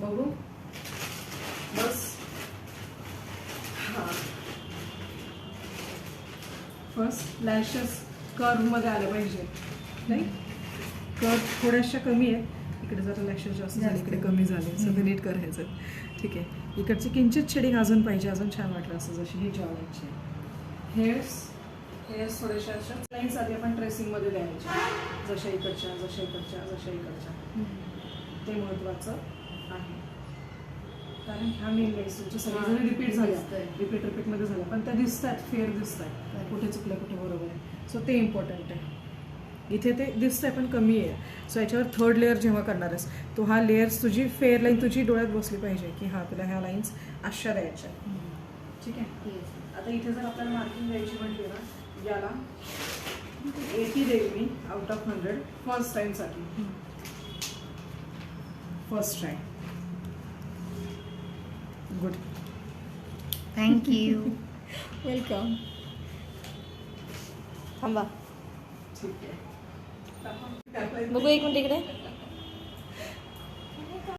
बघू बस. हां first lashes कर्वमध्ये आले पाहिजे नाही. कर्व थोड्याशा कमी आहेत. इकडे जरा लॅशेस जास्त झाले, इकडे कमी झाले. सगळं नीट करायचं. ठीक आहे. इकडची किंचित शेडिंग अजून पाहिजे, अजून छान वाटलं असं. जशी ही जॉलाची हेअर्स थोड्याशा अशा लाईन्स आधी आपण ट्रेसिंगमध्ये द्यायच्या, जशा इकडच्या जशा इकडच्या जशा इकडच्या. ते महत्त्वाचं आहे, कारण ह्या मेन लाईन्स तुमच्या सगळ्या जरी रिपीट झाल्या, रिपीटमध्ये झाल्या, पण त्या दिसत आहेत, फेअर दिसत आहेत, कुठे चुकलं कुठे बरोबर आहे. सो ते इम्पॉर्टंट आहे. इथे ते दिसतंय पण कमी आहे. सो याच्यावर थर्ड लेअर जेव्हा करणार आहेस तो हा लेअर्स तुझी फेअर लाईन तुझी डोळ्यात बसली पाहिजे की हां तुला ह्या लाईन्स अशा द्यायच्या. ठीक आहे. आता इथे जर आपल्याला मार्किंग द्यायची म्हटली ना, याला 80 देईल मी आउट ऑफ 100 फर्स्ट टाईमसाठी. First try. Good. Thank you. Welcome. थांबा ठीक आहे. बघू एक मिनिट इकडे.